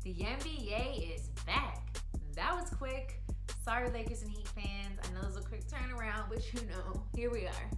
The NBA is back. That was quick. Sorry, Lakers and Heat fans. I know it was a quick turnaround, but here we are.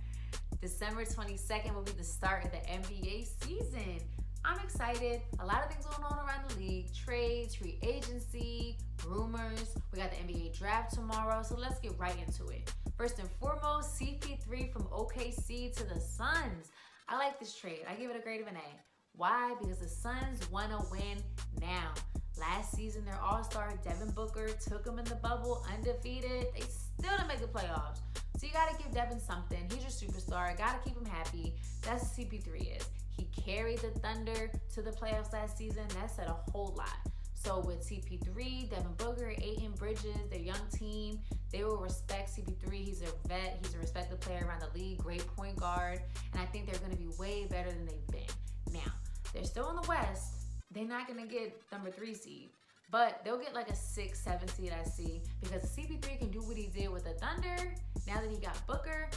December 22nd will be the start of the NBA season. I'm excited. A lot of things going on around the league. Trades, free agency, rumors. We got the NBA draft tomorrow, so let's get right into it. First and foremost, CP3 from OKC to the Suns. I like this trade. I give it a grade of an A. Why? Because the Suns want to win now. Last season, their all-star Devin Booker took them in the bubble undefeated. They still didn't make the playoffs. So you got to give Devin something. He's your superstar. Got to keep him happy. That's what CP3 is. He carried the Thunder to the playoffs last season. That said a whole lot. So with CP3, Devin Booker, Ayton Bridges, their young team, they will respect CP3. He's a vet. He's a respected player around the league. Great point guard. And I think they're going to be way better than they've been. Now, they're still in the West. They're not going to get number 3 seed. But they'll get like a 6, 7 seed, I see. Because CP3 can do what he did with the Thunder. Now that he got Booker,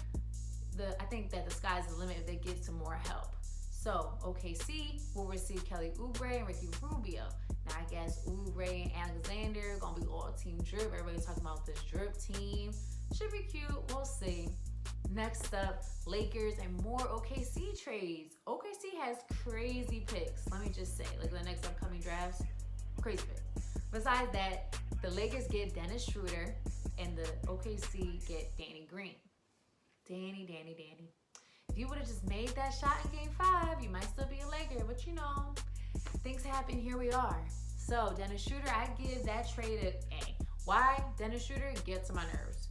I think that the sky's the limit if they get some more help. So OKC will receive Kelly Oubre and Ricky Rubio. Now I guess Oubre and Alexander going to be all team drip. Everybody's talking about this drip team. Should be cute. We'll see. Next up, Lakers and more OKC trades. OKC has crazy picks. Let me just say, like the next upcoming drafts, crazy picks. Besides that, the Lakers get Dennis Schroeder and the OKC get Danny Green. Danny. If you would have just made that shot in Game 5, you might still be a Laker. But things happen. Here we are. So Dennis Schroeder, I give that trade an A. Why? Dennis Schroeder gets on my nerves.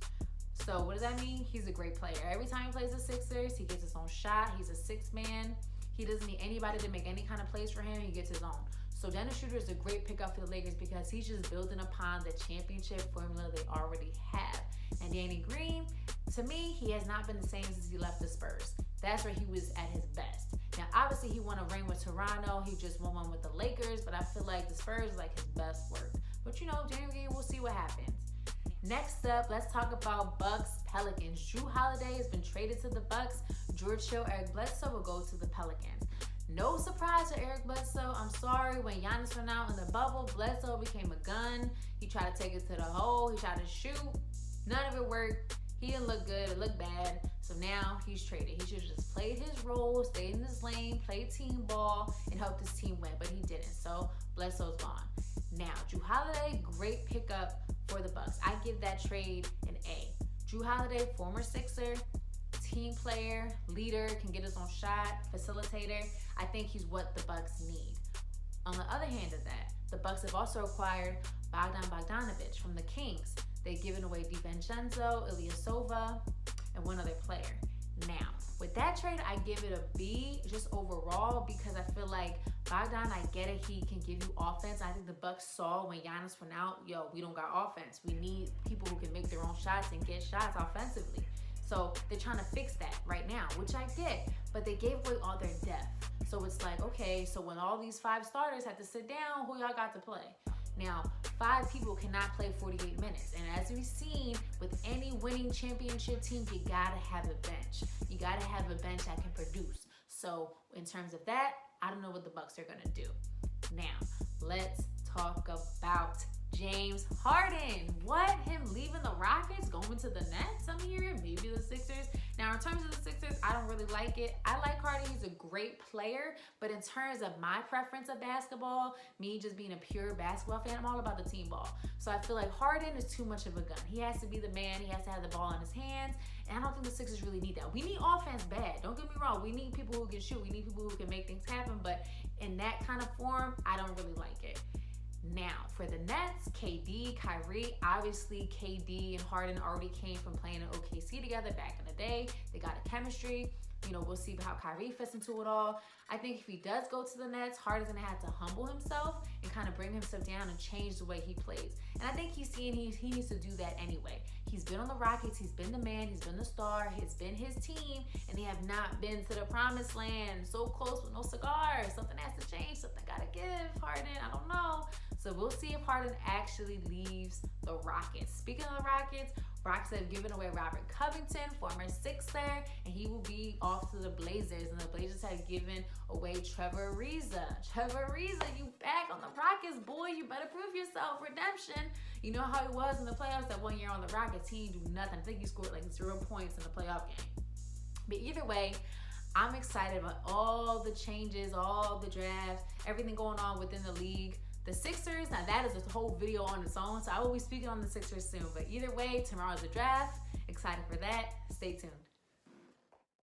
So what does that mean? He's a great player. Every time he plays the Sixers, he gets his own shot. He's a 6-man. He doesn't need anybody to make any kind of plays for him. He gets his own. So Dennis Schroeder is a great pickup for the Lakers because he's just building upon the championship formula they already have. And Danny Green, to me, he has not been the same since he left the Spurs. That's where he was at his best. Now, obviously, he won a ring with Toronto. He just won one with the Lakers, but I feel like the Spurs is like his best work. But Danny Green, we'll see what happens. Next up, let's talk about Bucks Pelicans. Jrue Holiday has been traded to the Bucks. George Hill, Eric Bledsoe will go to the Pelicans. No surprise for Eric Bledsoe. I'm sorry, when Giannis went out in the bubble, Bledsoe became a gun. He tried to take it to the hole. He tried to shoot. None of it worked. He didn't look good. It looked bad. So now he's traded. He should have just played his role, stayed in his lane, played team ball, and helped his team win. But he didn't. So Bledsoe's gone. Now, Jrue Holiday, great pickup for the Bucks. I give that trade an A. Jrue Holiday, former Sixer, team player, leader, can get his own shot, facilitator. I think he's what the Bucks need. On the other hand of that, the Bucks have also acquired Bogdan Bogdanović from the Kings. They've given away DiVincenzo, Ilyasova, and one other player. Now, with that trade, I give it a B just overall because I feel like Bogdan, I get it, he can give you offense. I think the Bucks saw when Giannis went out, we don't got offense. We need people who can make their own shots and get shots offensively. So they're trying to fix that right now, which I get, but they gave away all their depth. So it's like, okay, so when all these 5 starters had to sit down, who y'all got to play? Now, 5 people cannot play 48 minutes. And as we've seen with any winning championship team, you gotta have a bench. You gotta have a bench that can produce. So in terms of that, I don't know what the Bucks are gonna do. Now, let's talk about James Harden. What? Him leaving the Rockets, going to the Nets some year, maybe the Sixers. Now, in terms of the Sixers, I don't really like it. I like Harden. He's a great player. But in terms of my preference of basketball, me just being a pure basketball fan, I'm all about the team ball. So I feel like Harden is too much of a gun. He has to be the man. He has to have the ball in his hands. And I don't think the Sixers really need that. We need offense bad. Don't get me wrong. We need people who can shoot. We need people who can make things happen. But in that kind of form, I don't really like it. Now, for the Nets, KD, Kyrie, obviously KD and Harden already came from playing in OKC together back in the day. They got a chemistry. We'll see how Kyrie fits into it all. I think if he does go to the Nets, Harden's going to have to humble himself and kind of bring himself down and change the way he plays. And I think he's seeing he needs to do that anyway. He's been on the Rockets. He's been the man. He's been the star. It's been his team. And they have not been to the promised land. So close with no cigars. Something has to change. Something got to give, Harden. I don't know. So So we'll see if Harden actually leaves the Rockets. Speaking of the Rockets have given away Robert Covington, former Sixer, and he will be off to the Blazers. And the Blazers have given away Trevor Ariza. Trevor Ariza, you back on the Rockets, boy. You better prove yourself. Redemption. You know how he was in the playoffs that 1 year on the Rockets. He didn't do nothing. I think he scored like 0 points in the playoff game. But either way, I'm excited about all the changes, all the drafts, everything going on within the league. The Sixers, now that is a whole video on its own, so I will be speaking on the Sixers soon. But either way, tomorrow's the draft. Excited for that. Stay tuned.